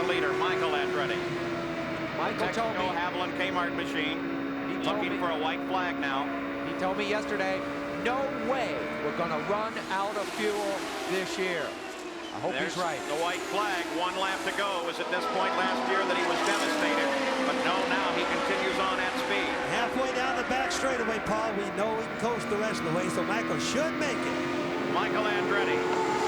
the leader, Michael Andretti. Michael told me, Haviland Kmart machine, looking for a white flag now. he told me yesterday, no way we're going to run out of fuel this year. I hope he's right. The white flag, 1 lap to go. Was at this point last year that he was devastated. But no, now he continues on at speed. Halfway down the back straightaway, Paul. We know he can coast the rest of the way, so Michael should make it. Michael Andretti,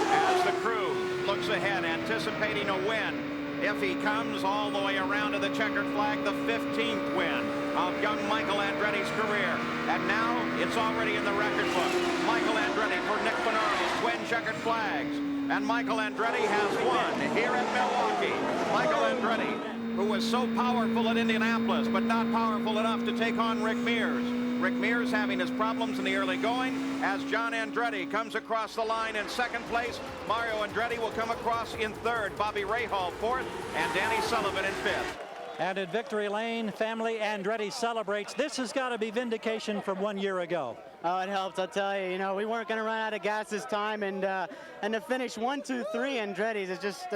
as the crew looks ahead, anticipating a win. If he comes all the way around to the checkered flag, the 15th win of young Michael Andretti's career. And now it's already in the record book. Michael Andretti for Nick Finarro's twin checkered flags. And Michael Andretti has won here in Milwaukee. Michael Andretti, who was so powerful at Indianapolis, but not powerful enough to take on Rick Mears. Rick Mears having his problems in the early going as John Andretti comes across the line in 2nd place. Mario Andretti will come across in 3rd. Bobby Rahal 4th, and Danny Sullivan in 5th. And in victory lane, family Andretti celebrates. This has got to be vindication from 1 year ago. Oh, it helps, I'll tell you. You know, we weren't going to run out of gas this time, and to finish 1, 2, 3 Andretti's is just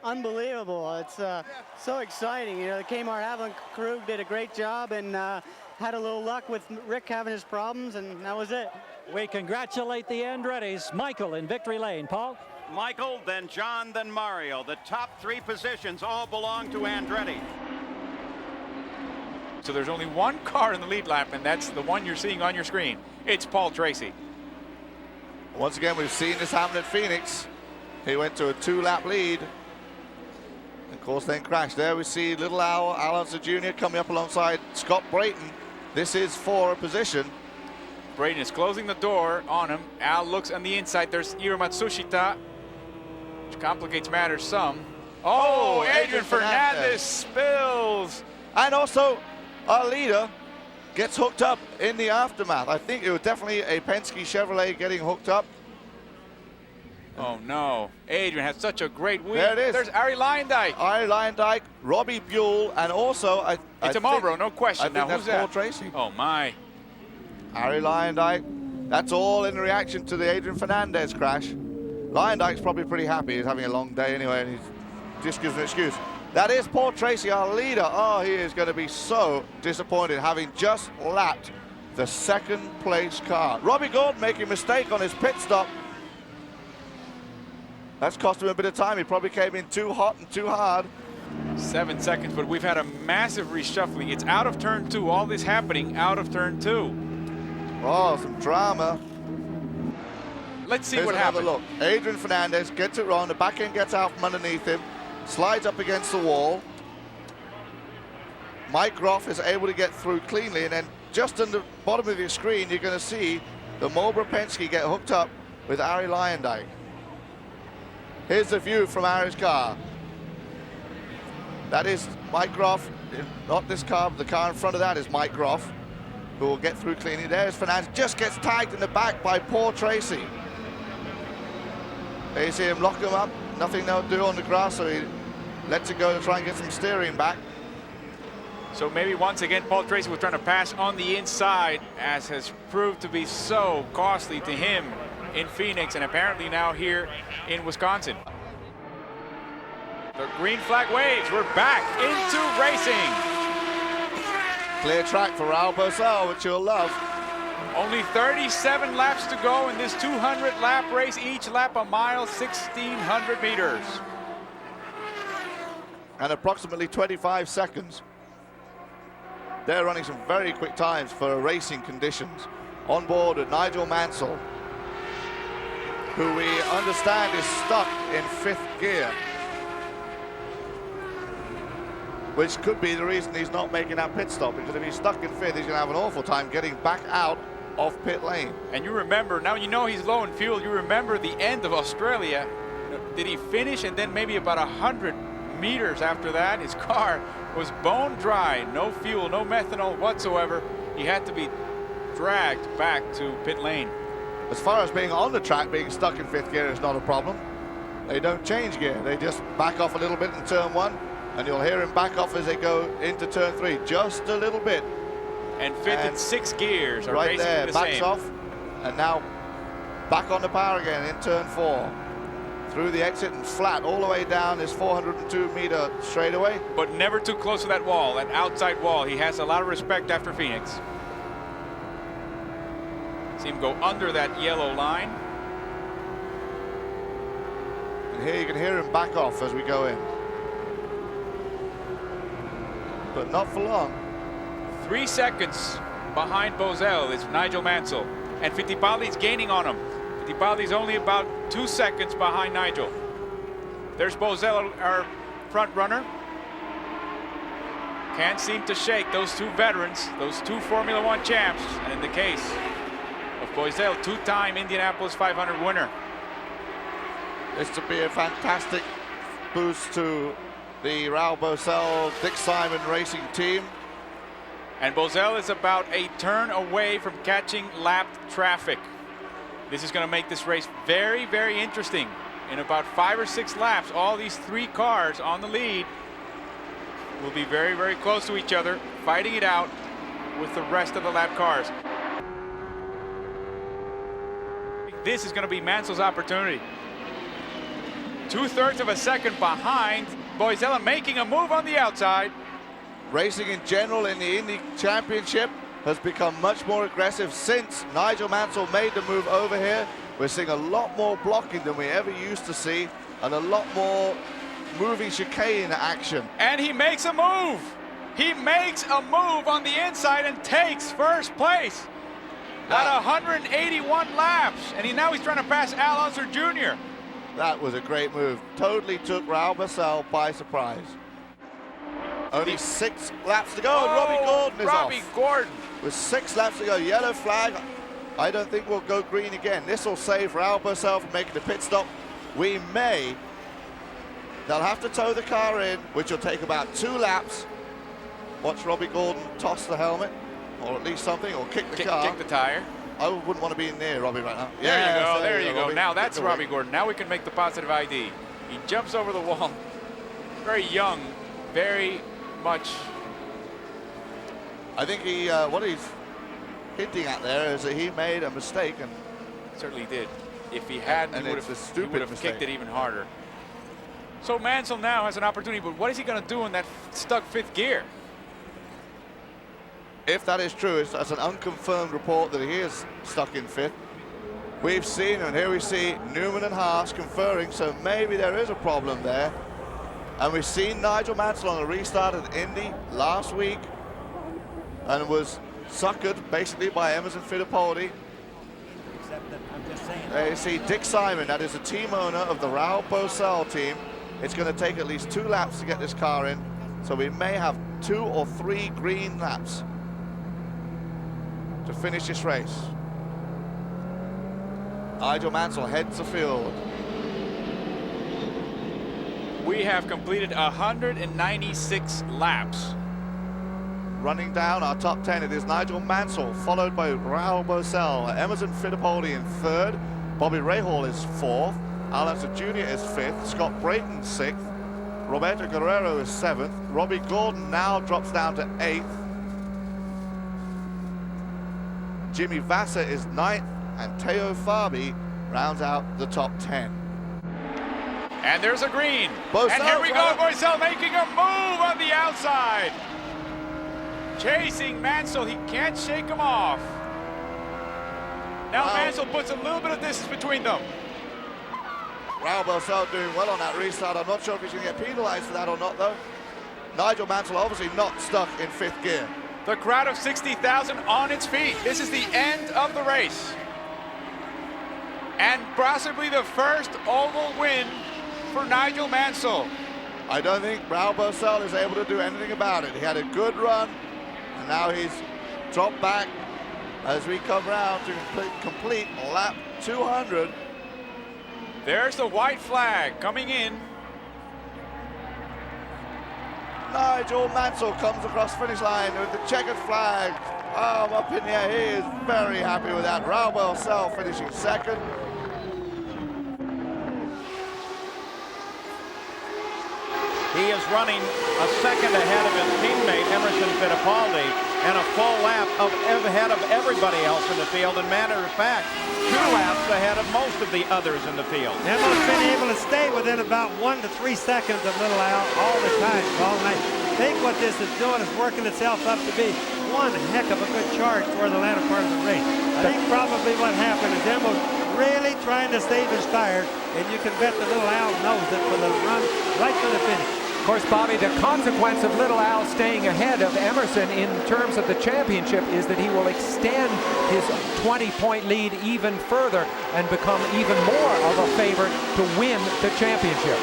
unbelievable. It's so exciting. You know, the Kmart Haviland crew did a great job and had a little luck with Rick having his problems, and that was it. We congratulate the Andretti's. Michael in victory lane. Paul? Michael, then John, then Mario. The top 3 positions all belong to Andretti. So there's only one car in the lead lap, and that's the one you're seeing on your screen. It's Paul Tracy. Once again, we've seen this happen at Phoenix. He went to a 2-lap lead. Of course, then crashed. There we see little Al Alonso Jr. coming up alongside Scott Brayton. This is for a position. Brayton is closing the door on him. Al looks on the inside. There's Iro Matsushita, which complicates matters some. Oh, Adrian Fernandez spills. And also, our leader gets hooked up in the aftermath. I think it was definitely a Penske Chevrolet getting hooked up. Oh no, Adrian had such a great week. There it is. There's Arie Luyendyk. Arie Luyendyk, Robbie Buell, and also it's a Marlboro, no question. I think that's Paul Tracy. Oh my. Arie Luyendyk, that's all in reaction to the Adrian Fernandez crash. Luyendyk's probably pretty happy. He's having a long day anyway, and he just gives an excuse. That is Paul Tracy, our leader. Oh, he is going to be so disappointed, having just lapped the 2nd place car. Robbie Gould making a mistake on his pit stop. That's cost him a bit of time. He probably came in too hot and too hard. 7 seconds, but we've had a massive reshuffling. It's out of turn 2. All this happening out of turn 2. Oh, some drama. Let's see Here's what happens. Look, Adrian Fernandez gets it wrong. The back end gets out from underneath him, slides up against the wall. Mike Groff is able to get through cleanly, and then just on the bottom of your screen, you're going to see the Marlboro Penske get hooked up with Arie Luyendyk. Here's the view from Arie's car. That is Mike Groff, not this car, but the car in front of that is Mike Groff, who will get through cleanly. There's Fernandez, just gets tagged in the back by Paul Tracy. There you see him lock him up, nothing they'll do on the grass, so he lets it go to try and get some steering back. So maybe once again, Paul Tracy was trying to pass on the inside, as has proved to be so costly to him in Phoenix and apparently now here in Wisconsin. The green flag waves. We're back into racing. Clear track for Raul Boesel, which you'll love. Only 37 laps to go in this 200-lap race. Each lap a mile, 1,600 meters. And approximately 25 seconds. They're running some very quick times for racing conditions. On board with Nigel Mansell, who we understand is stuck in 5th gear, which could be the reason he's not making that pit stop, because if he's stuck in 5th, he's going to have an awful time getting back out of pit lane. And you remember, now you know he's low in fuel, you remember the end of Australia. Did he finish? And then maybe about 100 meters after that, his car was bone dry, no fuel, no methanol whatsoever. He had to be dragged back to pit lane. As far as being on the track, being stuck in 5th gear is not a problem. They don't change gear, they just back off a little bit in turn 1, and you'll hear him back off as they go into turn 3, just a little bit. And 5th and 6th gears are right racing there, the backs same. off, and now back on the power again in turn 4. through the exit and flat all the way down this 402-meter straightaway. But never too close to that wall, that outside wall. He has a lot of respect after Phoenix. See him go under that yellow line. And here you can hear him back off as we go in. But not for long. 3 seconds behind Bozell is Nigel Mansell. And Fittipaldi's gaining on him. Fittipaldi's only about 2 seconds behind Nigel. There's Bozell, our front runner. Can't seem to shake those two veterans, those two Formula One champs. And in the case of Bozell, 2-time Indianapolis 500 winner. This would be a fantastic boost to the Raul Bozell, Dick Simon racing team. And Bozell is about a turn away from catching lapped traffic. This is going to make this race very, very interesting. In about 5 or 6 laps, all these 3 cars on the lead will be very, very close to each other, fighting it out with the rest of the lap cars. This is going to be Mansell's opportunity. 2/3 of a second behind Bozell, making a move on the outside. Racing in general in the Indy Championship has become much more aggressive since Nigel Mansell made the move over here. We're seeing a lot more blocking than we ever used to see, and a lot more moving chicane action. And he makes a move. He makes a move on the inside and takes first place at 181 laps. And now he's trying to pass Al Unser Jr. That was a great move. Totally took Raul Bozell by surprise. Only 6 laps to go, and Robbie Gordon is off. Robbie Gordon. With 6 laps to go, yellow flag. I don't think we'll go green again. This will save Raul Bozell from making the pit stop. We may. They'll have to tow the car in, which will take about 2 laps. Watch Robbie Gordon toss the helmet, or at least something, or kick the car. Kick the tire. I wouldn't want to be near Robbie right now. There you go, there you go. Robbie. Now that's Robbie Gordon. Now we can make the positive ID. He jumps over the wall. Very young, very much. I think he, what he's hinting at there is that he made a mistake, and certainly did. If he hadn't, he would have kicked it even harder. So Mansell now has an opportunity, but what is he going to do in that stuck 5th gear? If that is true, that's an unconfirmed report that he is stuck in 5th. We've seen, and here we see Newman and Haas conferring, so maybe there is a problem there. And we've seen Nigel Mansell on a restart at Indy last week and was suckered basically by Emerson Fittipaldi. There you see Dick Simon, that is the team owner of the Raul Bozell team. It's going to take at least 2 laps to get this car in, so we may have 2 or 3 green laps to finish this race. Nigel Mansell heads the field. We have completed 196 laps. Running down our top 10, it is Nigel Mansell, followed by Raul Bozell, Emerson Fittipaldi in 3rd, Bobby Rahal is 4th, Al Unser Jr. is 5th, Scott Brayton 6th, Roberto Guerrero is 7th, Robbie Gordon now drops down to 8th, Jimmy Vasser is 9th, and Teo Fabi rounds out the top 10. And there's a green. Bozell, and here we go, Bozell making a move on the outside. Chasing Mansell, he can't shake him off. Now Mansell puts a little bit of distance between them. Raul Bozell doing well on that restart. I'm not sure if he's going to get penalized for that or not, though. Nigel Mansell obviously not stuck in 5th gear. The crowd of 60,000 on its feet. This is the end of the race. And possibly the first oval win for Nigel Mansell. I don't think Raul Bozell is able to do anything about it. He had a good run, and now he's dropped back as we come around to complete lap 200. There's the white flag coming in. Nigel Mansell comes across finish line with the checkered flag. Arm up in the air. He is very happy with that. Raul Bozell finishing 2nd. He is running a second ahead of his teammate Emerson Fittipaldi. and a full lap ahead of everybody else in the field. And matter of fact, 2 laps ahead of most of the others in the field. Emma's been able to stay within about 1 to 3 seconds of Little Al all the time, Paul. And I think what this is doing is working itself up to be one heck of a good charge for the latter part of the race. I think probably what happened is Emma's really trying to save his tires, and you can bet the Little Al knows it for the run right to the finish. Of course, Bobby, the consequence of Little Al staying ahead of Emerson in terms of the championship is that he will extend his 20-point lead even further and become even more of a favorite to win the championship.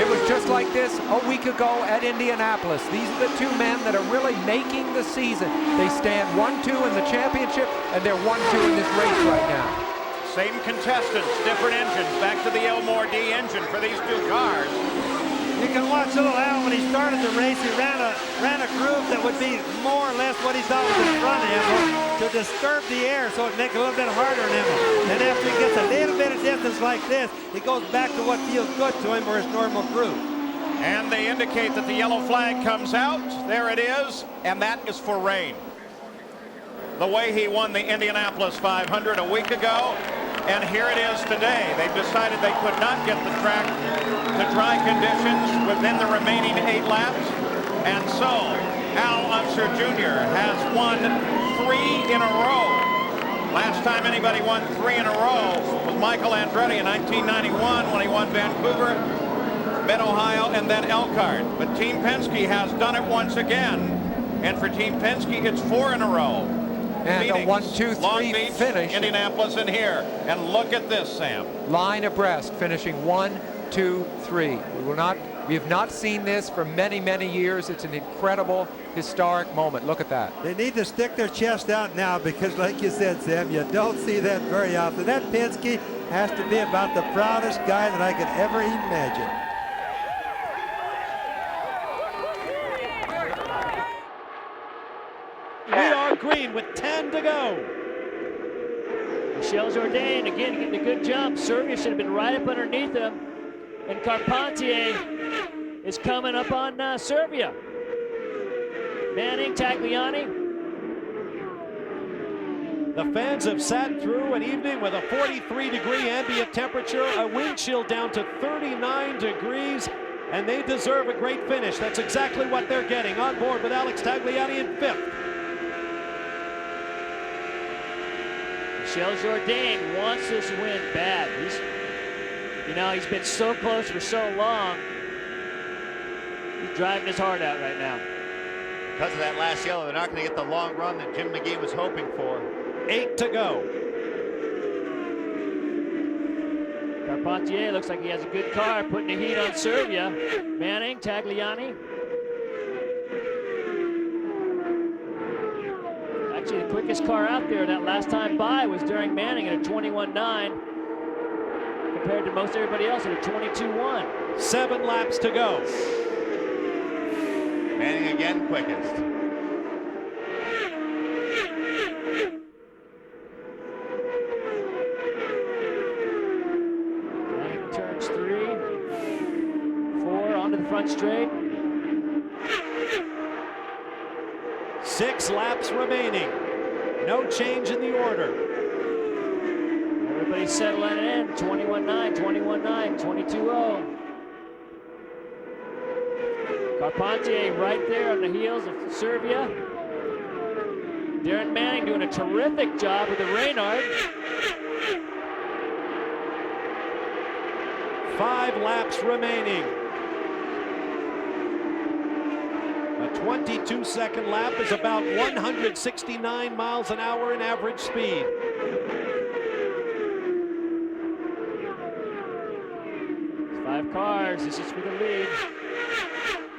It was just like this a week ago at Indianapolis. These are the 2 men that are really making the season. They stand 1-2 in the championship, and they're 1-2 in this race right now. Same contestants, different engines. Back to the Elmore D engine for these 2 cars. You can watch Little Al when he started the race. He ran a groove that would be more or less what he thought was in front of him to disturb the air, so it'd make it a little bit harder on him. Then after he gets a little bit of distance like this, he goes back to what feels good to him, or his normal groove. And they indicate that the yellow flag comes out. There it is, and that is for rain. The way he won the Indianapolis 500 a week ago, and here it is today. They've decided they could not get the track to dry conditions within the remaining 8 laps, and so Al Unser Jr. has won 3 in a row. Last time anybody won 3 in a row was Michael Andretti in 1991 when he won Vancouver, Mid-Ohio, and then Elkhart. But Team Penske has done it once again, and for Team Penske, it's 4 in a row. And Phoenix, a 1, 2, 3 Long Beach, finish. Indianapolis, and here. And look at this, Sam. Line abreast, finishing 1, 2, 3. We have not seen this for many, many years. It's an incredible, historic moment. Look at that. They need to stick their chest out now because, like you said, Sam, you don't see that very often. That Penske has to be about the proudest guy that I could ever imagine. We are green with 10 to go. Michel Jourdain again getting a good jump. Serbia should have been right up underneath him. And Carpentier is coming up on Serbia. Manning, Tagliani. The fans have sat through an evening with a 43-degree ambient temperature, a wind chill down to 39 degrees, and they deserve a great finish. That's exactly what they're getting. On board with Alex Tagliani in 5th. Michel Jourdain wants this win bad. He's been so close for so long. He's driving his heart out right now. Because of that last yellow, they're not going to get the long run that Jim McGee was hoping for. 8 to go. Carpentier looks like he has a good car, putting the heat on Serbia. Manning, Tagliani. Actually, the quickest car out there that last time by was during Manning at a 21.9 compared to most everybody else at a 22.1. 7 laps to go. Manning again quickest. Manning turns 3, 4 onto the front straight. 6 laps remaining. No change in the order. Everybody's settling in. 21.9, 21.9, 22.0. Carpentier right there on the heels of Serbia. Darren Manning doing a terrific job with the Reynard. 5 laps remaining. A 22-second lap is about 169 miles an hour in average speed. It's 5 cars. This is for the lead.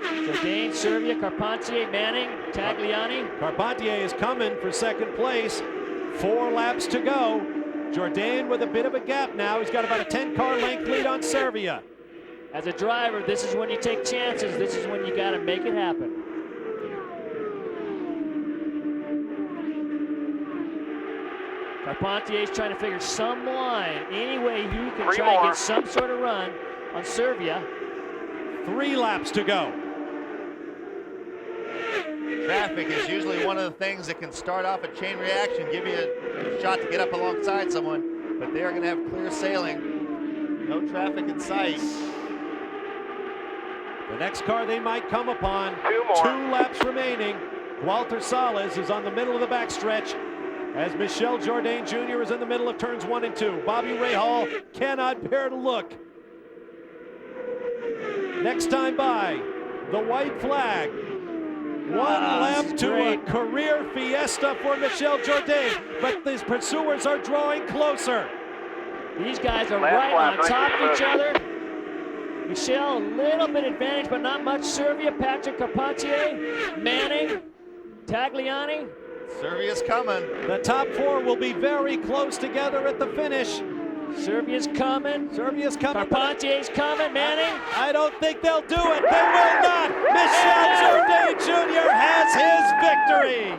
Jourdain, Serbia, Carpentier, Manning, Tagliani. Carpentier is coming for 2nd place. 4 laps to go. Jourdain with a bit of a gap now. He's got about a 10-car length lead on Serbia. As a driver, this is when you take chances. This is when you got to make it happen. Carpentier's trying to figure some line, any way he can try to get some sort of run on Serbia. 3 laps to go. Traffic is usually one of the things that can start off a chain reaction, give you a shot to get up alongside someone, but they are going to have clear sailing. No traffic in sight. The next car they might come upon, 2 laps remaining. Walter Salas is on the middle of the backstretch as Michel Jourdain Jr. is in the middle of turns 1 and 2. Bobby Rahal cannot bear to look. Next time by, the white flag. 1 lap to a career fiesta for Michel Jourdain, but these pursuers are drawing closer. These guys are right on top of each other. Michel, a little bit advantage, but not much. Servia, Patrick Carpentier, Manning, Tagliani. Servia's coming. The top 4 will be very close together at the finish. Servia's coming. Servia's coming. Carpentier's coming. Manning. I don't think they'll do it. They will not. Michel Jourdain Jr. has his victory.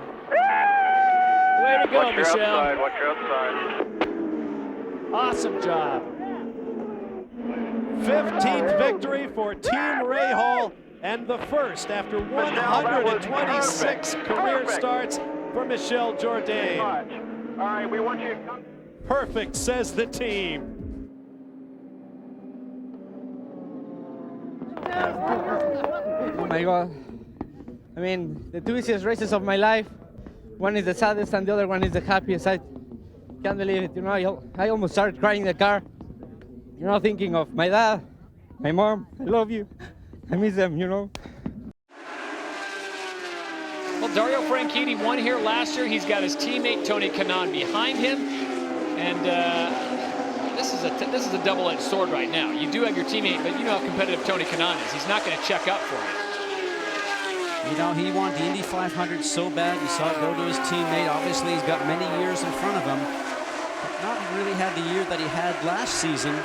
Way to go, Michel. Watch your outside. Awesome job. 15th victory for Team Rahal, and the first after 126 career starts for Michel Jourdain. All right, we want you to come. Perfect, says the team. Oh my God. I mean, the 2 easiest races of my life. One is the saddest and the other one is the happiest. I can't believe it. You know, I almost started crying in the car. You know, thinking of my dad, my mom. I love you. I miss them, you know. Well, Dario Franchitti won here last year. He's got his teammate Tony Kanaan behind him, and this is a double-edged sword right now. You do have your teammate, but you know how competitive Tony Kanaan is. He's not going to check up for you. You know, he wanted the Indy 500 so bad. You saw it go to his teammate. Obviously, he's got many years in front of him, but not really had the year that he had last season.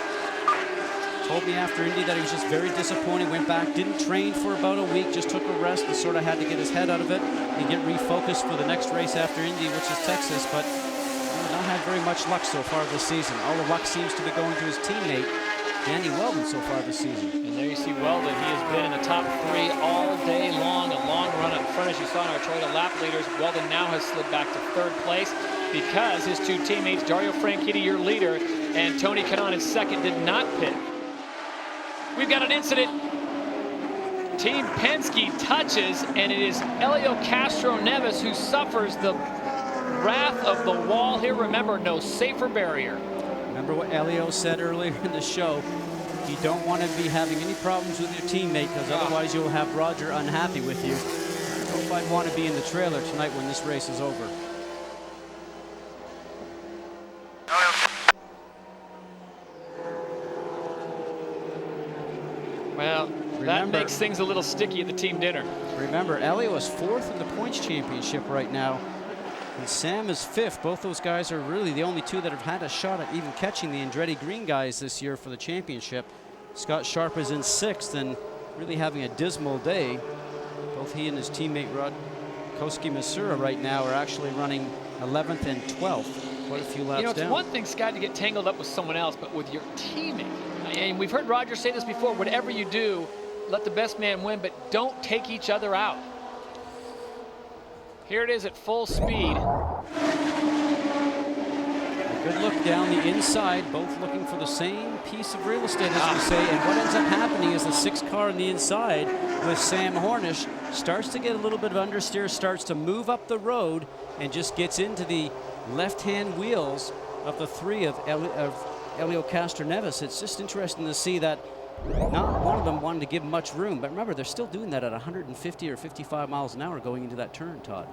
Told me after Indy that he was just very disappointed. Went back, didn't train for about a week, just took a rest and sort of had to get his head out of it and get refocused for the next race after Indy, which is Texas. But not had very much luck so far this season. All the luck seems to be going to his teammate, Danny Weldon, so far this season. And there you see Weldon. He has been in the top 3 all day long. A long run up front, as you saw in our Toyota lap leaders. Weldon now has slid back to 3rd place because his 2 teammates, Dario Franchitti, your leader, and Tony Kanaan in 2nd, did not pit. We've got an incident. Team Penske touches, and it is Helio Castroneves who suffers the wrath of the wall here. Remember, no safer barrier. Remember what Helio said earlier in the show. You don't want to be having any problems with your teammate, because otherwise you'll have Roger unhappy with you. I don't know if I'd want to be in the trailer tonight when this race is over. Well, that makes things a little sticky at the team dinner. Remember, Helio is 4th in the points championship right now, and Sam is 5th. Both those guys are really the only 2 that have had a shot at even catching the Andretti Green guys this year for the championship. Scott Sharp is in 6th and really having a dismal day. Both he and his teammate Rod Koski-Masura right now are actually running 11th and 12th. Quite a few laps down. You know, it's one thing, Scott, to get tangled up with someone else, but with your teammate. And we've heard Roger say this before, whatever you do, let the best man win, but don't take each other out. Here it is at full speed. A good look down the inside, both looking for the same piece of real estate, as we say. And what ends up happening is the 6th car on the inside with Sam Hornish starts to get a little bit of understeer, starts to move up the road, and just gets into the left-hand wheels of the 3 of Helio Castroneves. It's just interesting to see that not one of them wanted to give much room, but remember, they're still doing that at 150 or 55 miles an hour going into that turn, Todd.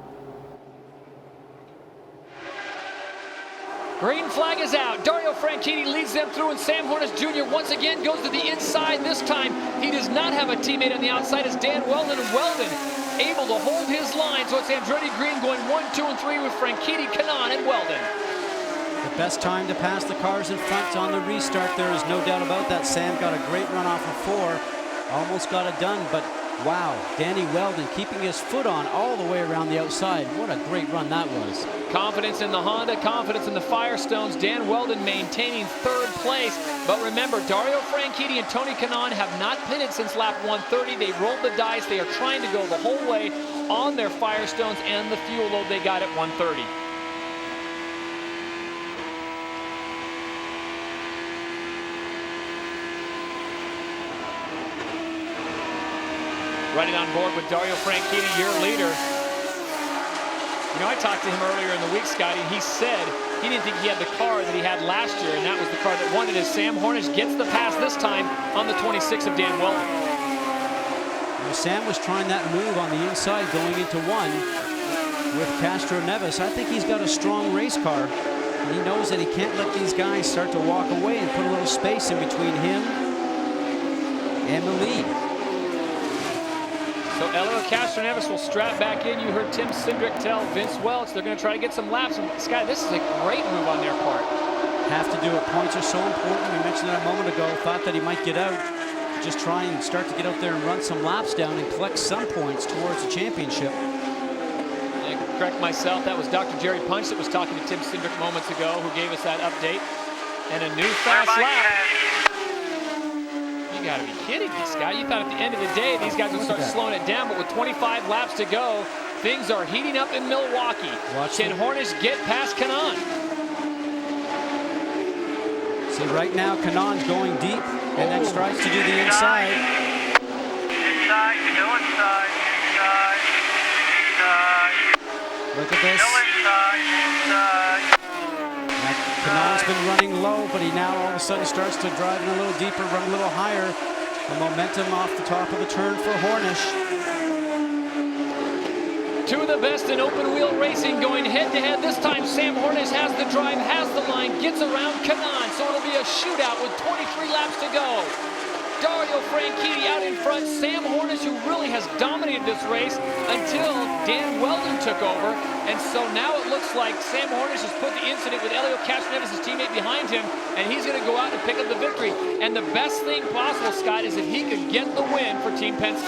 Green flag is out. Dario Franchitti leads them through, and Sam Hornish Jr. once again goes to the inside. This time, he does not have a teammate on the outside as Dan Weldon, and Weldon able to hold his line. So it's Andretti Green going 1, 2, and 3 with Franchitti, Kanaan, and Weldon. The best time to pass the cars in front on the restart. There is no doubt about that. Sam got a great run off of 4. Almost got it done, but Wow, Danny Weldon keeping his foot on all the way around the outside. What a great run that was. Confidence in the Honda, confidence in the Firestones. Dan Weldon maintaining third place. But remember, Dario Franchitti and Tony Kanaan have not pitted since lap 130. They rolled the dice. They are trying to go the whole way on their Firestones and the fuel load they got at 130. Riding on board with Dario Franchitti, your leader. You know, I talked to him earlier in the week, Scotty, and he said he didn't think he had the car that he had last year, and that was the car that won it. As Sam Hornish gets the pass this time on the 26 of Dan Weldon. Well, Sam was trying that move on the inside going into one with Castro Neves. I think he's got a strong race car, and he knows that he can't let these guys start to walk away and put a little space in between him and the lead. So Elio Castroneves will strap back in. You heard Tim Cindric tell Vince Welch they're going to try to get some laps. And Sky, this is a great move on their part. Have to do it. Points are so important. We mentioned that a moment ago. Thought that he might get out. Just try and start to get out there and run some laps down and collect some points towards the championship. I correct myself. That was Dr. Jerry Punch that was talking to Tim Cindric moments ago, who gave us that update. And a new fast lap. You got to be kidding me, Scott. You thought at the end of the day these guys would start slowing it down, but with 25 laps to go, things are heating up in Milwaukee. Can Hornish get past Kanaan? See, right now Kanaan's going deep and then tries to do the inside. Inside, go inside, inside, inside. Look at this. Go inside, inside. Kanaan's been running low, but he now all of a sudden starts to drive in a little deeper, run a little higher. The momentum off the top of the turn for Hornish. Two of the best in open wheel racing going head to head. This time Sam Hornish has the drive, has the line, gets around Kanaan, so it'll be a shootout with 23 laps to go. Dario Franchitti out in front. Sam Hornish, who really has dominated this race until Dan Weldon took over. And so now it looks like Sam Hornish has put the incident with Elio Castroneves, his teammate, behind him, and he's going to go out and pick up the victory. And the best thing possible, Scott, is if he could get the win for Team Penske.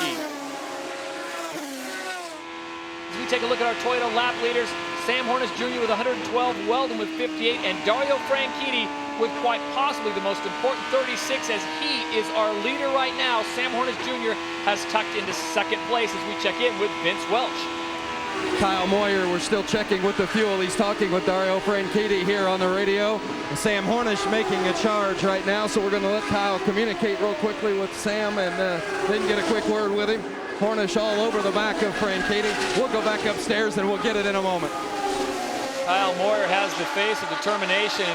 As we take a look at our Toyota lap leaders, Sam Hornish Jr. with 112, Weldon with 58, and Dario Franchitti with quite possibly the most important 36, as he is our leader right now. Sam Hornish Jr. has tucked into second place as we check in with Vince Welch. Kyle Moyer, we're still checking with the fuel. He's talking with Dario Franchitti here on the radio. Sam Hornish making a charge right now, so we're going to let Kyle communicate real quickly with Sam and then get a quick word with him. Hornish all over the back of Franchitti. We'll go back upstairs and we'll get it in a moment. Kyle Moyer has the face of determination.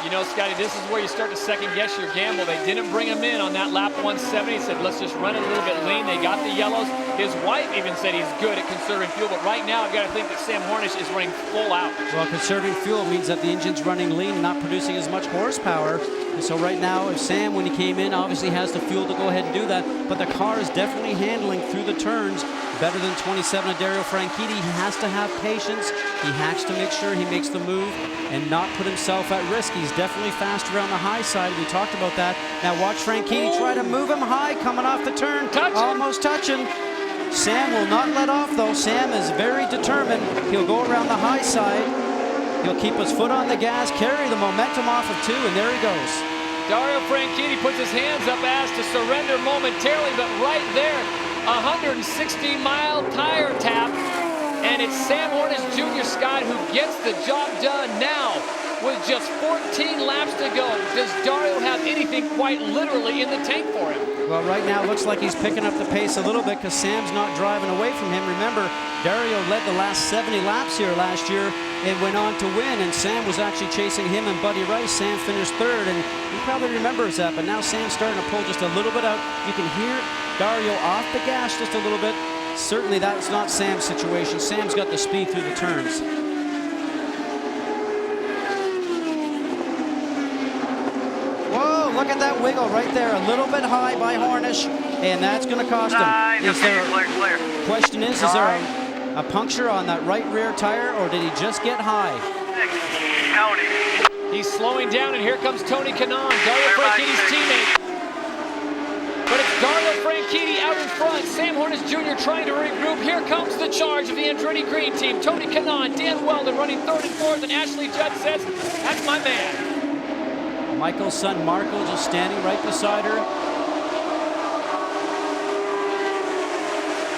You know, Scotty, this is where you start to second-guess your gamble. They didn't bring him in on that lap 170. He said, let's just run it a little bit lean. They got the yellows. His wife even said he's good at conserving fuel. But right now, I've got to think that Sam Hornish is running full out. Well, conserving fuel means that the engine's running lean and not producing as much horsepower. And so right now, if Sam, when he came in, obviously has the fuel to go ahead and do that. But the car is definitely handling through the turns better than 27 of Dario Franchitti. He has to have patience. He has to make sure he makes the move and not put himself at risk. He's definitely fast around the high side. We talked about that. Now watch Franchitti try to move him high coming off the turn. Almost touching. Sam will not let off though. Sam is very determined. He'll go around the high side. He'll keep his foot on the gas, carry the momentum off of two, and there he goes. Dario Franchitti puts his hands up as to surrender momentarily, but right there, 160-mile tire tap, and it's Sam Hornish Jr. Scott who gets the job done now with just 14 laps to go. Does Dario have anything quite literally in the tank for him? Well, right now it looks like he's picking up the pace a little bit because Sam's not driving away from him. Remember, Dario led the last 70 laps here last year and went on to win, and Sam was actually chasing him and Buddy Rice. Sam finished third, and he probably remembers that, but now Sam's starting to pull just a little bit out. You can hear Dario off the gas just a little bit. Certainly that's not Sam's situation. Sam's got the speed through the turns. Whoa, look at that wiggle right there. A little bit high by Hornish, and that's going to cost him. Is there, question is there a puncture on that right rear tire, or did he just get high? He's slowing down, and here comes Tony Kanaan, Dario Franchitti's teammate. But it's Dario Franchitti out in front. Sam Hornish Jr. trying to regroup. Here comes the charge of the Andretti Green Team. Tony Kanaan, Dan Weldon running third and fourth, and Ashley Judd says, that's my man. Michael's son Marco just standing right beside her.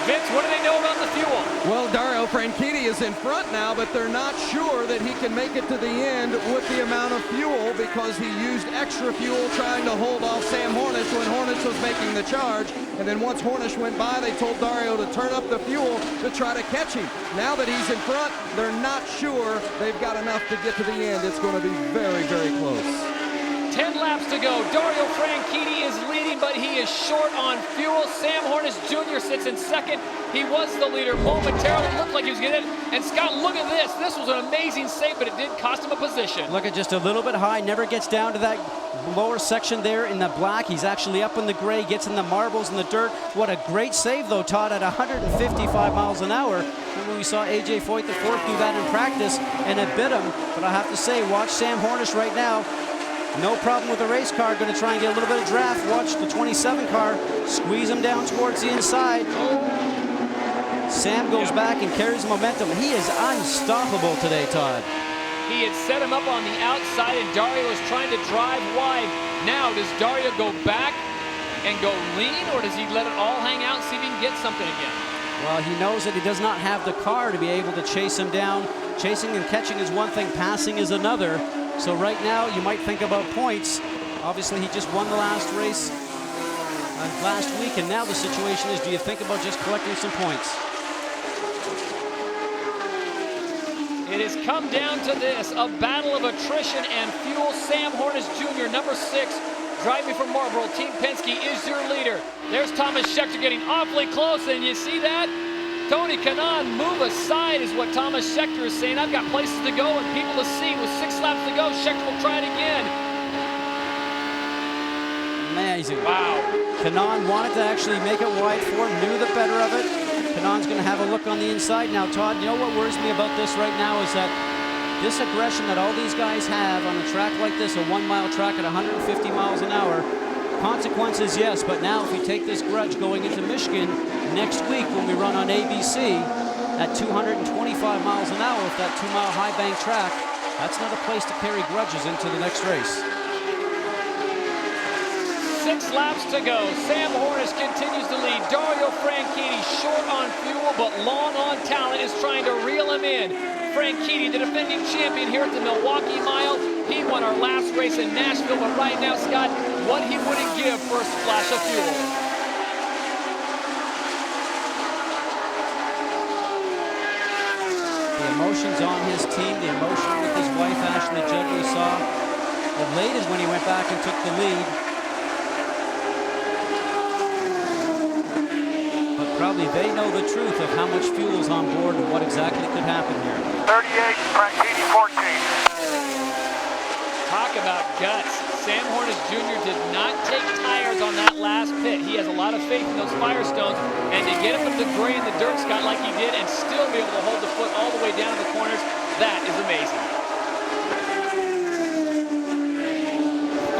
Vince, what do they know about the fuel? Well, Dario Franchitti is in front now, but they're not sure that he can make it to the end with the amount of fuel because he used extra fuel trying to hold off Sam Hornish when Hornish was making the charge. And then once Hornish went by, they told Dario to turn up the fuel to try to catch him. Now that he's in front, they're not sure they've got enough to get to the end. It's going to be very, very close. 10 laps to go. Dario Franchitti is leading, but he is short on fuel. Sam Hornish Jr. sits in second. He was the leader momentarily. Looked like he was getting it. And Scott, look at this. This was an amazing save, but it did cost him a position. Look at just a little bit high. Never gets down to that lower section there in the black. He's actually up in the gray, gets in the marbles and the dirt. What a great save, though, Todd, at 155 miles an hour. Remember, we saw AJ Foyt the fourth do that in practice, and it bit him. But I have to say, watch Sam Hornish right now. No problem with the race car. Going to try and get a little bit of draft. Watch the 27 car squeeze him down towards the inside. Sam goes back and carries momentum. He is unstoppable today, Todd. He had set him up on the outside, and Dario is trying to drive wide. Now, does Dario go back and go lean, or does he let it all hang out and see if he can get something again? Well, he knows that he does not have the car to be able to chase him down. Chasing and catching is one thing, passing is another. So right now, you might think about points. Obviously, he just won the last race last week, and now the situation is, do you think about just collecting some points? It has come down to this, a battle of attrition and fuel. Sam Hornish Jr., number 6, driving from Marlboro. Team Penske is your leader. There's Thomas Scheckter getting awfully close, and you see that? Tony Kanaan, move aside is what Thomas Scheckter is saying. I've got places to go and people to see. With 6 laps to go, Scheckter will try it again. Amazing. Wow. Kanaan wanted to actually make it wide for him, knew the better of it. Kanaan's going to have a look on the inside. Now, Todd, you know what worries me about this right now is that this aggression that all these guys have on a track like this, a 1-mile track at 150 miles an hour, consequences, yes, but now if you take this grudge going into Michigan next week when we run on ABC at 225 miles an hour with that 2-mile high bank track, that's not a place to carry grudges into the next race. 6 laps to go. Sam Hornish continues to lead. Dario Franchitti short on fuel but long on talent is trying to reel him in. Franchitti, the defending champion here at the Milwaukee Mile. He won our last race in Nashville, but right now, Scott, what he wouldn't give for a splash of fuel. The emotions on his team, the emotion with his wife, Ashley Judd, we saw. The late is when he went back and took the lead. But probably they know the truth of how much fuel is on board and what exactly could happen here. 38, Franchitti 14. Talk about guts. Sam Hornish Jr. did not take tires on that last pit. He has a lot of faith in those Firestones, and to get up in the gray and the dirt, Scott, like he did, and still be able to hold the foot all the way down in the corners, that is amazing.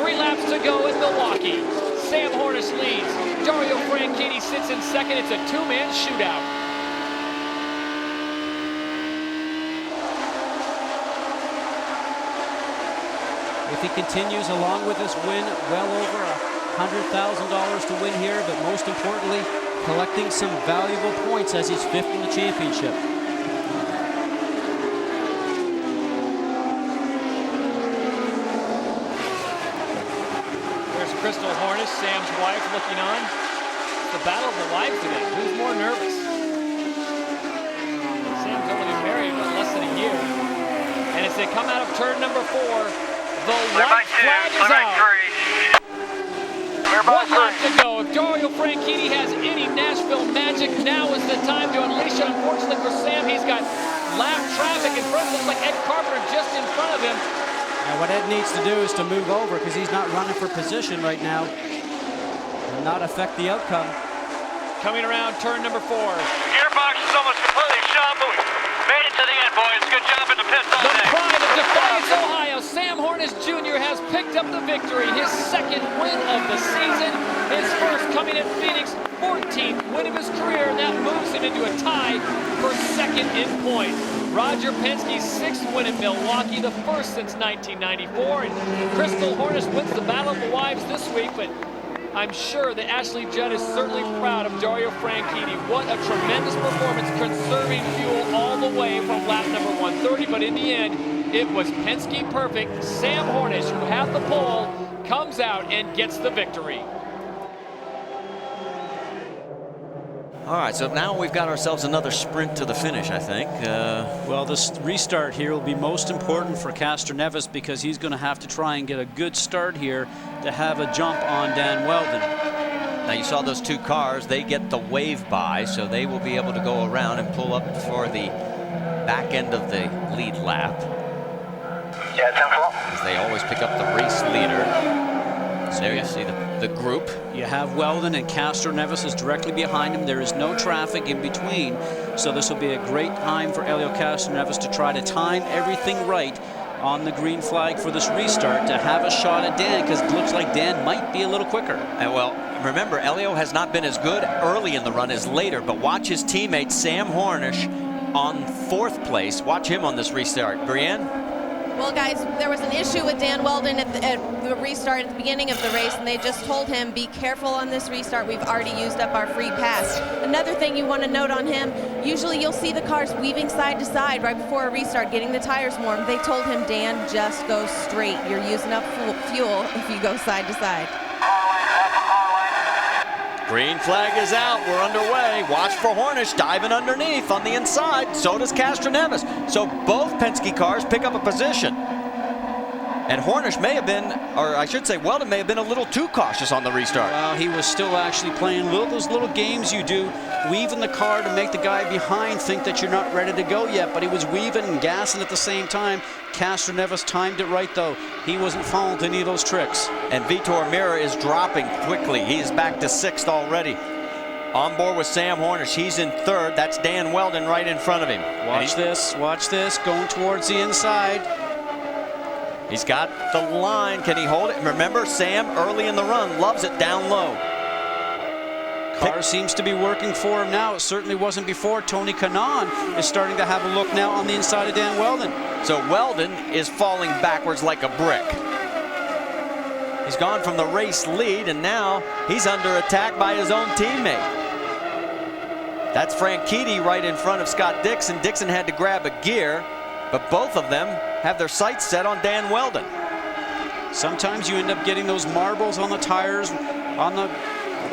3 laps to go in Milwaukee. Sam Hornish leads. Dario Franchitti sits in second. It's a 2-man shootout. If he continues along with this win, well over $100,000 to win here, but most importantly, collecting some valuable points as he's 5th in the championship. There's Crystal Hornish, Sam's wife, looking on. It's the battle of the lives today. Who's more nervous? Sam's only been married for less than a year. And as they come out of turn number 4, the white flag is out. 1 lap to go. If Dario Franchitti has any Nashville magic, now is the time to unleash it. Unfortunately for Sam, he's got lap traffic in front of him. Looks like Ed Carpenter just in front of him. Now what Ed needs to do is to move over because he's not running for position right now and not affect the outcome. Coming around turn number 4. Gearbox is almost completely shot, but we made it to the end, boys. Good job in the pits all day. The pride of Defiance, Ohio. Sam Hornish Jr. has picked up the victory. His 2nd win of the season. His first coming in Phoenix. 14th his career, and that moves him into a tie for second in points. Roger Penske's 6th win in Milwaukee, the first since 1994. And Crystal Hornish wins the Battle of the Wives this week, but I'm sure that Ashley Judd is certainly proud of Dario Franchitti. What a tremendous performance, conserving fuel all the way from lap number 130. But in the end, it was Penske perfect. Sam Hornish, who had the pole, comes out and gets the victory. All right, so now we've got ourselves another sprint to the finish, I think. Well, this restart here will be most important for Castroneves because he's going to have to try and get a good start here to have a jump on Dan Weldon. Now you saw those two cars, they get the wave by, so they will be able to go around and pull up for the back end of the lead lap. Yeah, 10-4. As they always pick up the race leader. So there you see the group. You have Weldon and Castroneves is directly behind him. There is no traffic in between. So this will be a great time for Helio Castroneves to try to time everything right on the green flag for this restart to have a shot at Dan, because it looks like Dan might be a little quicker. And well, remember, Helio has not been as good early in the run as later, but watch his teammate Sam Hornish on 4th place. Watch him on this restart. Brienne? Well, guys, there was an issue with Dan Weldon at the restart at the beginning of the race, and they just told him, be careful on this restart. We've already used up our free pass. Another thing you want to note on him, usually you'll see the cars weaving side to side right before a restart, getting the tires warm. They told him, Dan, just go straight. You're using up fuel if you go side to side. Green flag is out. We're underway. Watch for Hornish diving underneath on the inside. So does Castroneves. So both Penske cars pick up a position. And Hornish may have been, or I should say Weldon may have been a little too cautious on the restart. Well, he was still actually playing those little games you do, weaving the car to make the guy behind think that you're not ready to go yet, but he was weaving and gassing at the same time. Castroneves timed it right, though. He wasn't falling to any of those tricks. And Vitor Meira is dropping quickly. He's back to 6th already. On board with Sam Hornish. He's in 3rd. That's Dan Weldon right in front of him. Watch this, going towards the inside. He's got the line. Can he hold it? Remember, Sam early in the run loves it down low. Car seems to be working for him now. It certainly wasn't before. Tony Kanaan is starting to have a look now on the inside of Dan Weldon. So Weldon is falling backwards like a brick. He's gone from the race lead, and now he's under attack by his own teammate. That's Franchitti right in front of Scott Dixon. Dixon had to grab a gear, but both of them have their sights set on Dan Weldon. Sometimes you end up getting those marbles on the tires, on the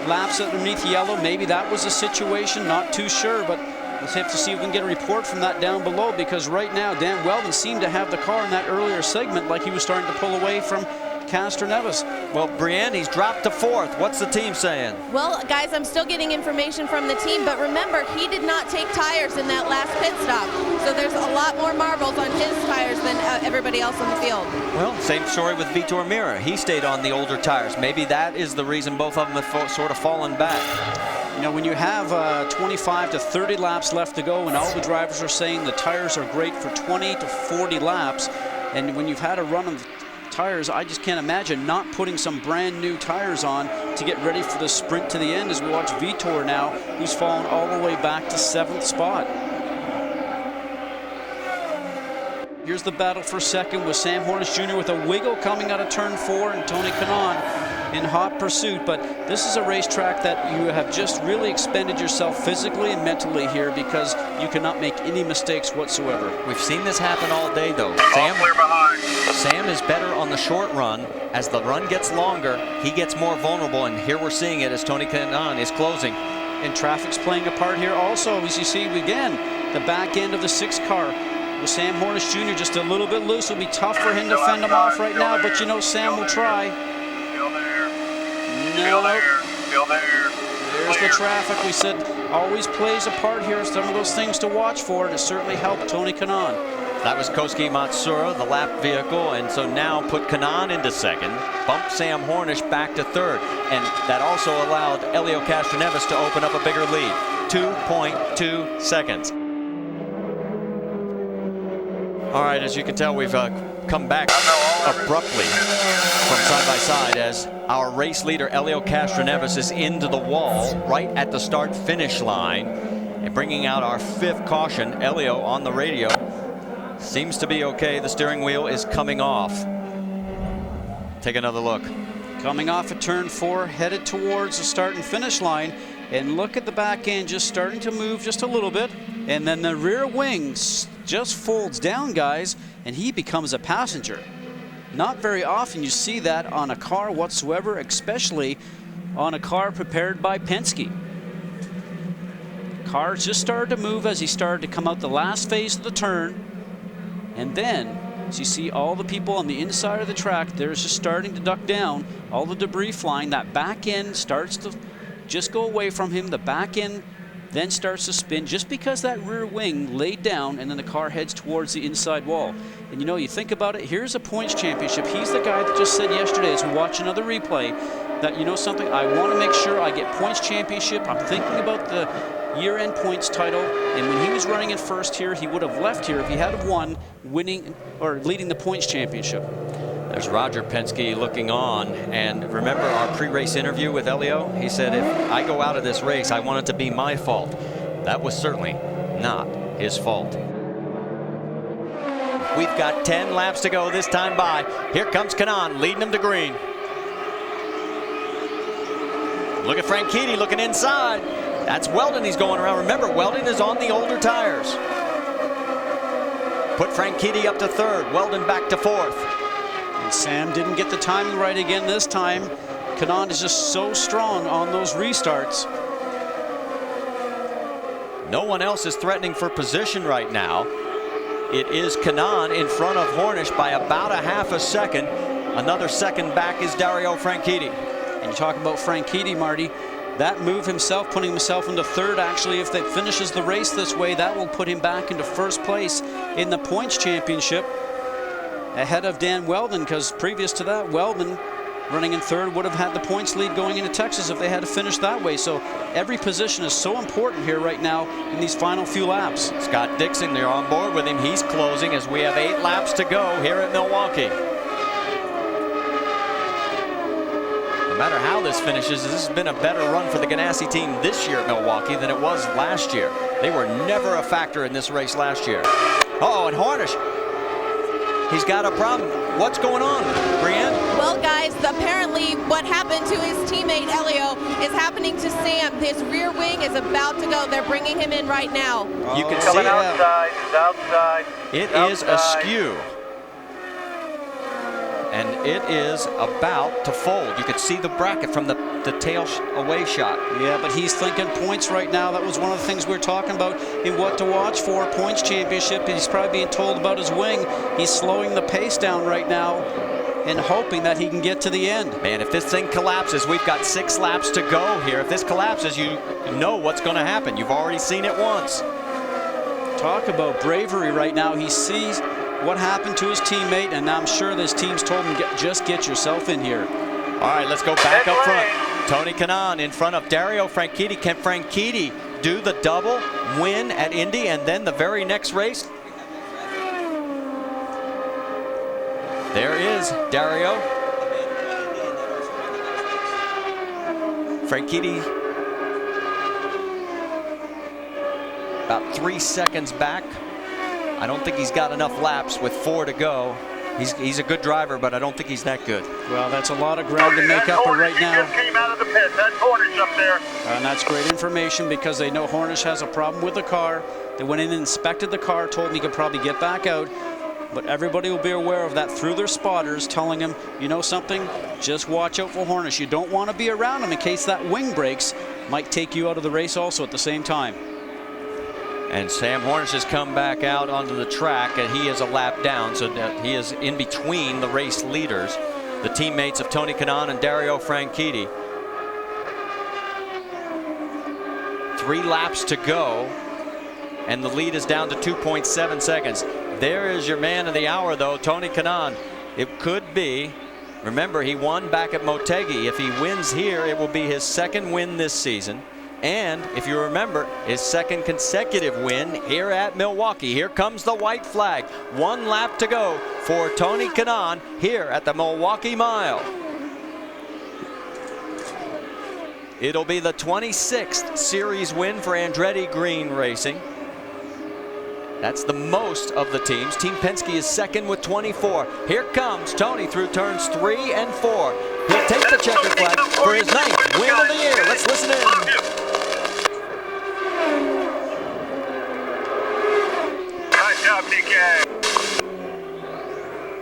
laps underneath yellow. Maybe that was a situation, not too sure, but let's have to see if we can get a report from that down below, because right now Dan Weldon seemed to have the car in that earlier segment like he was starting to pull away from Castroneves. Well, Brienne, he's dropped to 4th. What's the team saying? Well, guys, I'm still getting information from the team, but remember, he did not take tires in that last pit stop. So there's a lot more marbles on his tires than everybody else on the field. Well, same story with Vitor Meira. He stayed on the older tires. Maybe that is the reason both of them have sort of fallen back. You know, when you have 25 to 30 laps left to go, and all the drivers are saying the tires are great for 20 to 40 laps, and when you've had a run of tires, I just can't imagine not putting some brand new tires on to get ready for the sprint to the end, as we watch Vitor now, who's fallen all the way back to 7th spot. Here's the battle for 2nd with Sam Hornish Jr. with a wiggle coming out of turn 4 and Tony Kanaan in hot pursuit. But this is a racetrack that you have just really expended yourself physically and mentally here, because you cannot make any mistakes whatsoever. We've seen this happen all day, though. Sam is better on the short run. As the run gets longer, he gets more vulnerable, and here we're seeing it as Tony Kanaan is closing. And traffic's playing a part here also, as you see again, the back end of the 6th car with Sam Hornish Jr. just a little bit loose. It'll be tough for him to fend him off right now, but you know Sam will try. There's the traffic. We said always plays a part here. Some of those things to watch for, and it certainly helped Tony Kanaan. That was Koski Matsura, the lap vehicle, and so now put Kanaan into 2nd, bumped Sam Hornish back to 3rd, and that also allowed Helio Castroneves to open up a bigger lead, 2.2 seconds. All right, as you can tell, we've come back abruptly from side by side as our race leader Elio Castroneves is into the wall right at the start-finish line. And bringing out our 5th caution, Elio on the radio. Seems to be okay. The steering wheel is coming off. Take another look. Coming off at turn 4, headed towards the start and finish line. And look at the back end just starting to move just a little bit. And then the rear wing just folds down, guys, and he becomes a passenger. Not very often you see that on a car whatsoever, especially on a car prepared by Penske. Cars just started to move as he started to come out the last phase of the turn. And then, as you see all the people on the inside of the track, they're just starting to duck down. All the debris flying. That back end starts to just go away from him. The back end then starts to spin just because that rear wing laid down, and then the car heads towards the inside wall. And you know, you think about it, here's a points championship. He's the guy that just said yesterday as we watch another replay that, you know something, I want to make sure I get points championship. I'm thinking about the year-end points title, and when he was running in first here, he would have left here if he had won, winning or leading the points championship. There's Roger Penske looking on, and remember our pre-race interview with Elio? He said, if I go out of this race, I want it to be my fault. That was certainly not his fault. We've got 10 laps to go this time by. Here comes Kanaan leading him to green. Look at Franchitti looking inside. That's Weldon he's going around. Remember, Weldon is on the older tires. Put Franchitti up to 3rd, Weldon back to 4th. And Sam didn't get the timing right again this time. Kanaan is just so strong on those restarts. No one else is threatening for position right now. It is Kanaan in front of Hornish by about a half a second. Another second back is Dario Franchitti. And you talk about Franchitti, Marty. That move himself, putting himself into 3rd, actually, if they finishes the race this way, that will put him back into 1st place in the points championship ahead of Dan Weldon, because previous to that, Weldon running in 3rd would have had the points lead going into Texas if they had to finish that way. So every position is so important here right now in these final few laps. Scott Dixon, they're on board with him. He's closing as we have 8 laps to go here at Milwaukee. No matter how this finishes, this has been a better run for the Ganassi team this year at Milwaukee than it was last year. They were never a factor in this race last year. Uh-oh, and Hornish, he's got a problem. What's going on, Brienne? Well, guys, apparently what happened to his teammate Elio is happening to Sam. His rear wing is about to go. They're bringing him in right now. You can Coming see outside, he's outside. It He's is outside. askew. And it is about to fold. You could see the bracket from the tail away shot. Yeah, but he's thinking points right now. That was one of the things we were talking about in what to watch for. Points championship. He's probably being told about his wing. He's slowing the pace down right now and hoping that he can get to the end. Man, if this thing collapses, we've got 6 laps to go here. If this collapses, you know what's going to happen. You've already seen it once. Talk about bravery right now. He sees what happened to his teammate, and I'm sure this team's told him, just get yourself in here. All right, let's go back up front. Tony Kanaan in front of Dario Franchitti. Can Franchitti do the double, win at Indy, and then the very next race? There is Dario. Franchitti about 3 seconds back. I don't think he's got enough laps with 4 to go. He's a good driver, but I don't think he's that good. Well, that's a lot of ground to make up, but right now. He just came out of the pit. That's Hornish up there. And that's great information because they know Hornish has a problem with the car. They went in and inspected the car, told him he could probably get back out. But everybody will be aware of that through their spotters, telling him, you know something, just watch out for Hornish. You don't want to be around him in case that wing breaks. Might take you out of the race also at the same time. And Sam Hornish has come back out onto the track, and he is a lap down, so he is in between the race leaders, the teammates of Tony Kanaan and Dario Franchitti. 3 laps to go, and the lead is down to 2.7 seconds. There is your man of the hour, though, Tony Kanaan. It could be. Remember, he won back at Motegi. If he wins here, it will be his 2nd win this season. And if you remember, his second consecutive win here at Milwaukee. Here comes the white flag. 1 lap to go for Tony Kanaan here at the Milwaukee Mile. It'll be the 26th series win for Andretti Green Racing. That's the most of the teams. Team Penske is second with 24. Here comes Tony through turns 3 and 4. He'll take the checkered flag for his 9th win of the year. Let's listen in. Nice job, DK.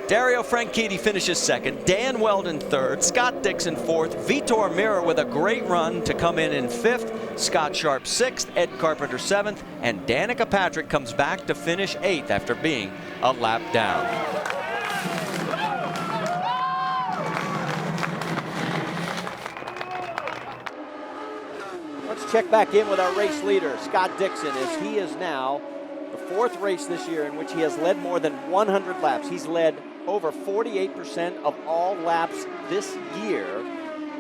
Dario Franchitti finishes second, Dan Weldon third, Scott Dixon fourth, Vitor Meira with a great run to come in fifth, Scott Sharp sixth, Ed Carpenter seventh, and Danica Patrick comes back to finish eighth after being a lap down. Let's check back in with our race leader, Scott Dixon, as he is now the 4th race this year in which he has led more than 100 laps. He's led over 48% of all laps this year.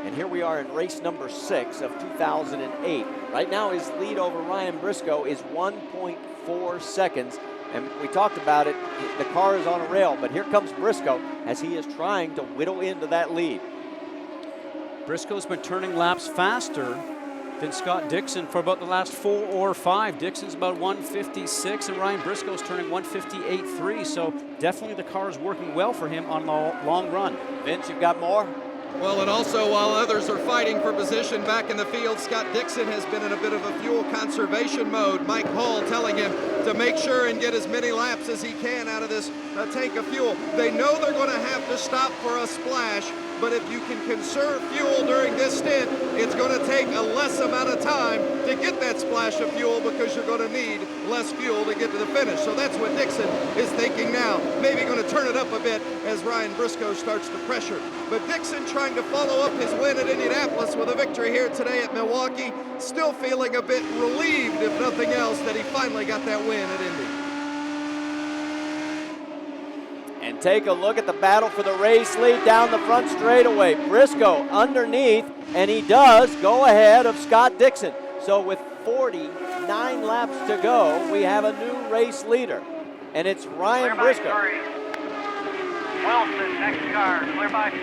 And here we are in race number 6 of 2008. Right now his lead over Ryan Briscoe is 1.4 seconds. And we talked about it, the car is on a rail, but here comes Briscoe as he is trying to whittle into that lead. Briscoe's been turning laps faster than Scott Dixon for about the last 4 or 5. Dixon's about 156 and Ryan Briscoe's turning 158.3, so definitely the car is working well for him on the long run. Vince, you've got more? Well, and also while others are fighting for position back in the field, Scott Dixon has been in a bit of a fuel conservation mode. Mike Hall telling him to make sure and get as many laps as he can out of this tank of fuel. They know they're going to have to stop for a splash, but if you can conserve fuel during this stint, it's going to take a less amount of time to get that splash of fuel because you're going to need less fuel to get to the finish. So that's what Dixon is thinking now. Maybe going to turn it up a bit as Ryan Briscoe starts to pressure. But Dixon trying to follow up his win at Indianapolis with a victory here today at Milwaukee. Still feeling a bit relieved, if nothing else, that he finally got that win at Indy. And take a look at the battle for the race lead down the front straightaway. Briscoe underneath, and he does go ahead of Scott Dixon. So with 49 laps to go, we have a new race leader, and it's Ryan Briscoe. Wilson, next car, clear by 4.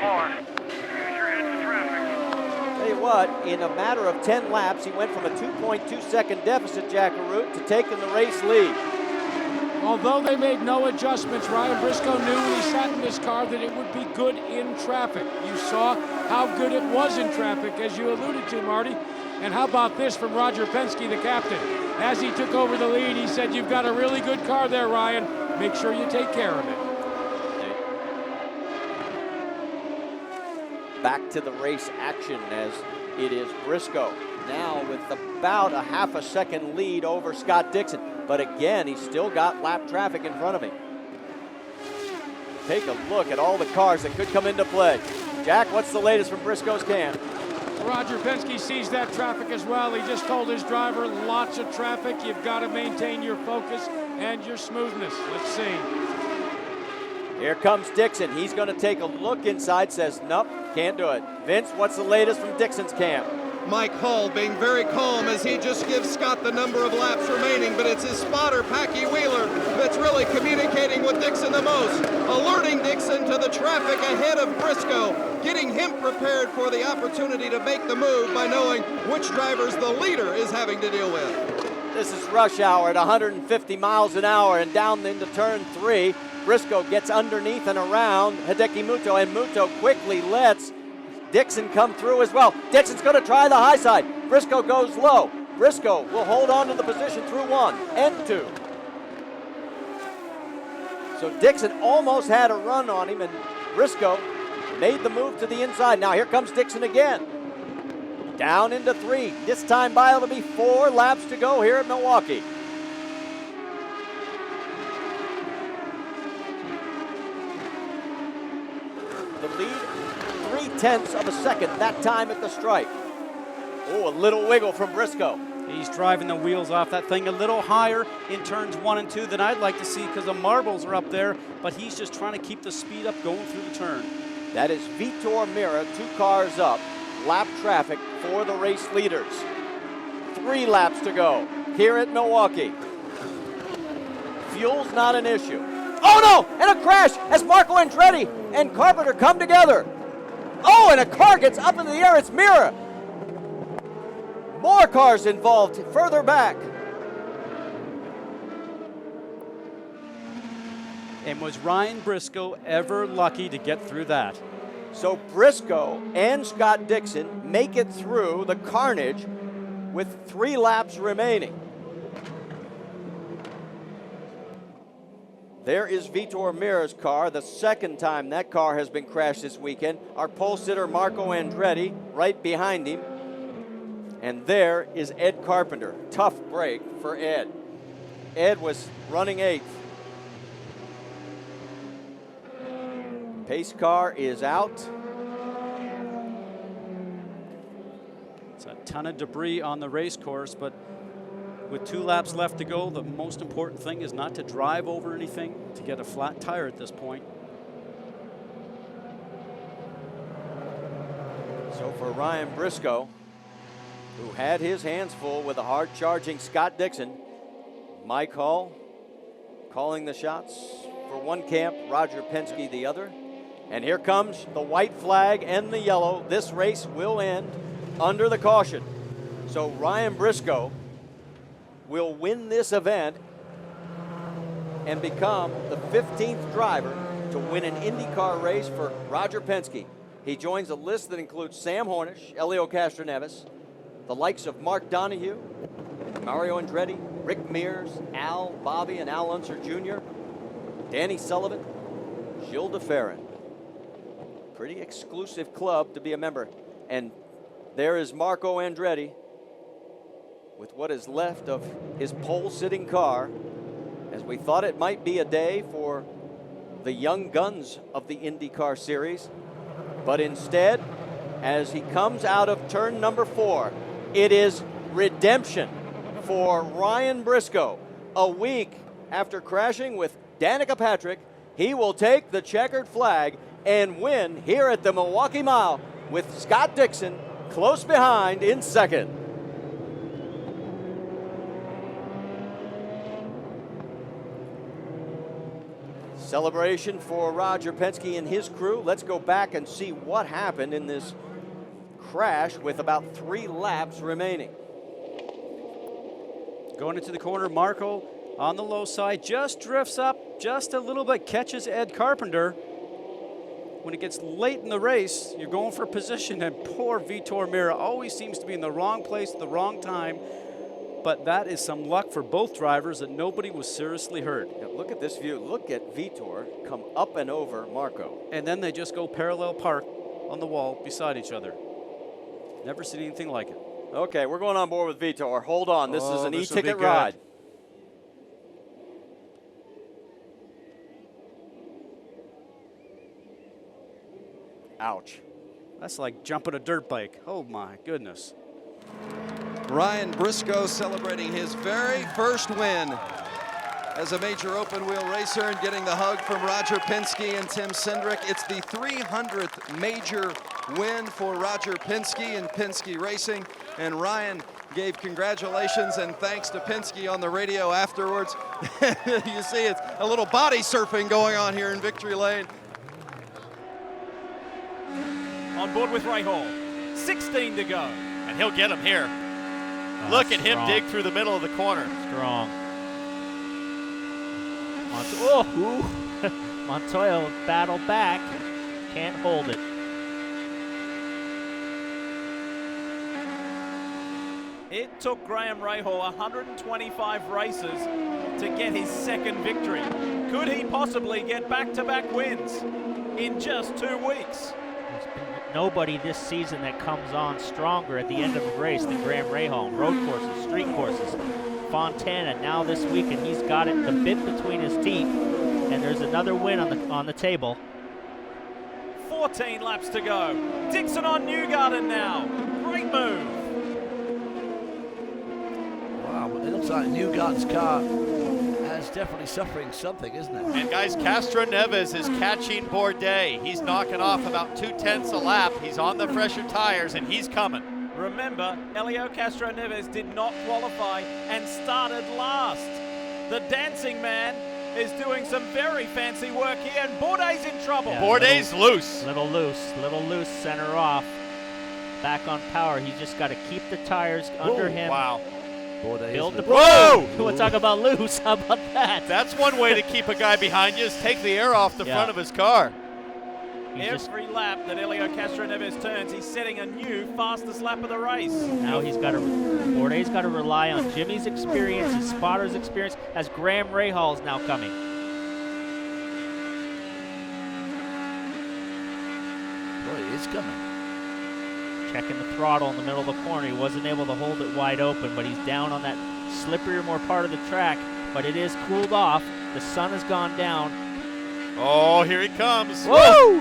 Use your head to traffic. Tell you what, in a matter of 10 laps, he went from a 2.2 second deficit, Jack Arute, to taking the race lead. Although they made no adjustments, Ryan Briscoe knew when he sat in this car that it would be good in traffic. You saw how good it was in traffic, as you alluded to, Marty. And how about this from Roger Penske, the captain? As he took over the lead, he said, "You've got a really good car there, Ryan. Make sure you take care of it." Back to the race action as it is Briscoe now with about a half a second lead over Scott Dixon. But again, he's still got lap traffic in front of him. Take a look at all the cars that could come into play. Jack, what's the latest from Briscoe's camp? Roger Penske sees that traffic as well. He just told his driver, lots of traffic. You've got to maintain your focus and your smoothness. Let's see. Here comes Dixon. He's going to take a look inside, says, nope, can't do it. Vince, what's the latest from Dixon's camp? Mike Hull being very calm as he just gives Scott the number of laps remaining, but it's his spotter, Packy Wheeler, that's really communicating with Dixon the most, alerting Dixon to the traffic ahead of Briscoe, getting him prepared for the opportunity to make the move by knowing which drivers the leader is having to deal with. This is rush hour at 150 miles an hour and down into turn 3. Briscoe gets underneath and around Hideki Muto, and Muto quickly lets Dixon come through as well. Dixon's going to try the high side. Briscoe goes low. Briscoe will hold on to the position through 1 and 2. So Dixon almost had a run on him, and Briscoe made the move to the inside. Now here comes Dixon again. Down into 3. This time by it'll be 4 laps to go here at Milwaukee. The lead, 0.3 of a second that time at the stripe. Oh, a little wiggle from Briscoe. He's driving the wheels off that thing a little higher in turns 1 and 2 than I'd like to see because the marbles are up there, but he's just trying to keep the speed up going through the turn. That is Vitor Meira, 2 cars up. Lap traffic for the race leaders. 3 laps to go here at Milwaukee. Fuel's not an issue. Oh no, and a crash as Marco Andretti and Carpenter come together. Oh, and a car gets up in the air, it's Mira. More cars involved further back. And was Ryan Briscoe ever lucky to get through that? So Briscoe and Scott Dixon make it through the carnage with 3 laps remaining. There is Vitor Mira's car, the second time that car has been crashed this weekend. Our pole sitter Marco Andretti right behind him. And there is Ed Carpenter. Tough break for Ed. Ed was running 8th. Pace car is out. It's a ton of debris on the race course, but with 2 laps left to go, the most important thing is not to drive over anything, to get a flat tire at this point. So for Ryan Briscoe, who had his hands full with a hard-charging Scott Dixon, Mike Hall calling the shots for one camp, Roger Penske the other. And here comes the white flag and the yellow. This race will end under the caution. So Ryan Briscoe will win this event and become the 15th driver to win an IndyCar race for Roger Penske. He joins a list that includes Sam Hornish, Elio Castroneves, the likes of Mark Donohue, Mario Andretti, Rick Mears, Al, Bobby, and Al Unser Jr., Danny Sullivan, Gilles de Ferran. Pretty exclusive club to be a member. And there is Marco Andretti with what is left of his pole-sitting car, as we thought it might be a day for the young guns of the IndyCar Series. But instead, as he comes out of turn number 4, it is redemption for Ryan Briscoe. A week after crashing with Danica Patrick, he will take the checkered flag and win here at the Milwaukee Mile with Scott Dixon close behind in second. Celebration for Roger Penske and his crew. Let's go back and see what happened in this crash with about 3 laps remaining. Going into the corner, Marco on the low side, just drifts up just a little bit, catches Ed Carpenter. When it gets late in the race, you're going for position, and poor Vitor Mira always seems to be in the wrong place at the wrong time. But that is some luck for both drivers that nobody was seriously hurt. Now look at this view. Look at Vitor come up and over Marco. And then they just go parallel park on the wall beside each other. Never seen anything like it. Okay, we're going on board with Vitor. Hold on, this is an e-ticket ride. Ouch. That's like jumping a dirt bike. Oh my goodness. Ryan Briscoe celebrating his very first win as a major open wheel racer and getting the hug from Roger Penske and Tim Cindric. It's the 300th major win for Roger Penske and Penske Racing, and Ryan gave congratulations and thanks to Penske on the radio afterwards. You see it's a little body surfing going on here in Victory Lane. On board with Ray Hall, 16 to go. And he'll get him here. Look at him dig through the middle of the corner. Strong. Montoya will battle back. Can't hold it. It took Graham Rahal 125 races to get his second victory. Could he possibly get back-to-back wins in just 2 weeks? There's been nobody this season that comes on stronger at the end of a race than Graham Rahal. Road courses, street courses, Fontana. Now this weekend, he's got it the bit between his teeth, and there's another win on the table. 14 laps to go. Dixon on Newgarden now. Great move. Wow, it looks like Newgarden's car is definitely suffering something, isn't it? And guys, Castroneves is catching Bourdais. He's knocking off about 2/10 a lap. He's on the fresher tires, and he's coming. Remember, Helio Castroneves did not qualify and started last. The dancing man is doing some very fancy work here, and Bourdais in trouble. Yeah, Bourdais loose. Little loose, center off. Back on power. He's just got to keep the tires under him. Wow. Build the Whoa! We'll talk about loose. How about that? That's one way to keep a guy behind you, is take the air off the front of his car. Every lap that Helio Castroneves turns, he's setting a new fastest lap of the race. Now Bourdais got to rely on Jimmy's experience, his spotter's experience, as Graham Rahal's now coming. Boy, he is coming. Checking the throttle in the middle of the corner. He wasn't able to hold it wide open, but he's down on that slipperier more part of the track, but it is cooled off. The sun has gone down. Oh, here he comes. Whoa!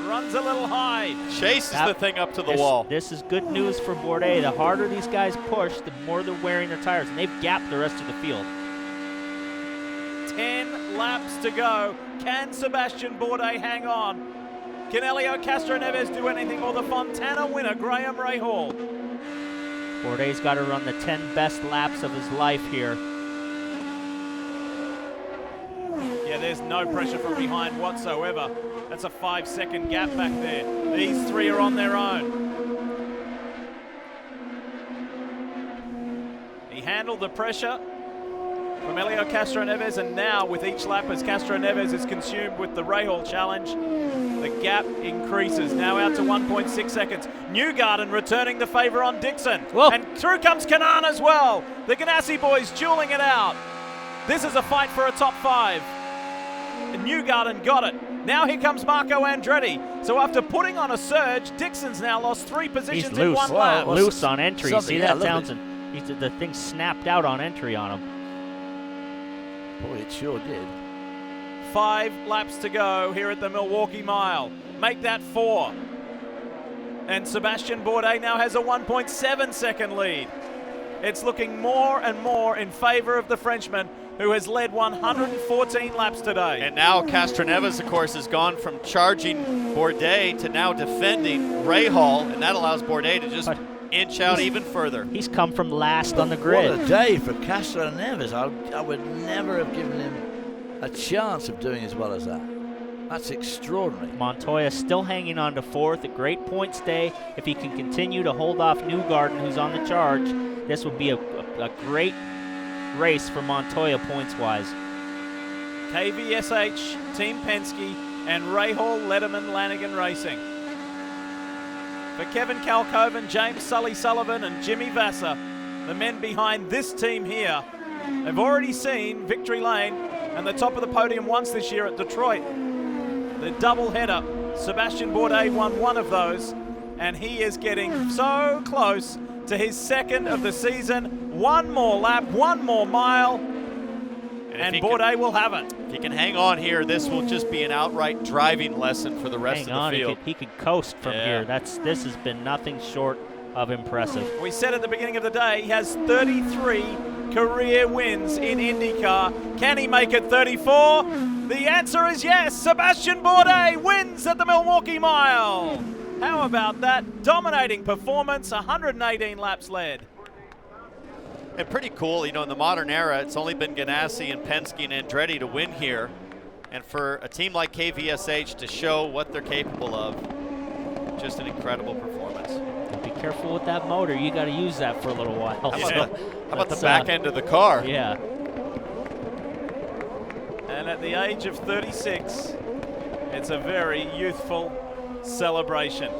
Runs a little high. Chases the thing up to the wall. This is good news for Bourdais. The harder these guys push, the more they're wearing their tires, and they've gapped the rest of the field. 10 laps to go. Can Sebastian Bourdais hang on? Can Helio Castroneves do anything, or the Fontana winner, Graham Rahal? Bourdais got to run the 10 best laps of his life here. Yeah, there's no pressure from behind whatsoever. That's a 5-second gap back there. These three are on their own. He handled the pressure from Helio Castroneves, and now with each lap as Castroneves is consumed with the Rahal challenge, the gap increases, now out to 1.6 seconds. Newgarden returning the favor on Dixon. Whoa. And through comes Kanaan as well. The Ganassi boys dueling it out. This is a fight for a top 5. And Newgarden got it. Now here comes Marco Andretti. So after putting on a surge, Dixon's now lost 3 positions in one lap. Loose on entry. See that, yeah, Townsend? The thing snapped out on entry on him. Boy, it sure did. 5 laps to go here at the Milwaukee Mile. Make that 4. And Sebastian Bourdais now has a 1.7 second lead. It's looking more and more in favor of the Frenchman, who has led 114 laps today. And now Castroneves, of course, has gone from charging Bourdais to now defending Rahal, and that allows Bourdais to just inch out even further. He's come from last on the grid. What a day for Castroneves. I would never have given him a chance of doing as well as that. That's extraordinary. Montoya still hanging on to 4th. A great points day. If he can continue to hold off Newgarden, who's on the charge, this would be a great race for Montoya points-wise. KVSH, Team Penske, and Rahal, Letterman, Lanigan Racing. For Kevin Kalkoven, James Sully Sullivan, and Jimmy Vasser, the men behind this team here, have already seen victory lane and the top of the podium once this year at Detroit. The double-header, Sebastian Bourdais won one of those, and he is getting so close to his 2nd of the season. One more lap, one more mile, and Bourdais will have it. If he can hang on here, this will just be an outright driving lesson for the rest of the field. He could coast from here. This has been nothing short of impressive. We said at the beginning of the day, he has 33 career wins in IndyCar. Can he make it 34? The answer is yes. Sebastian Bourdais wins at the Milwaukee Mile. How about that? Dominating performance, 118 laps led. And pretty cool, you know, in the modern era, it's only been Ganassi and Penske and Andretti to win here. And for a team like KVSH to show what they're capable of, just an incredible performance. Be careful with that motor. You got to use that for a little while. How about the back end of the car? Yeah. And at the age of 36, it's a very youthful celebration.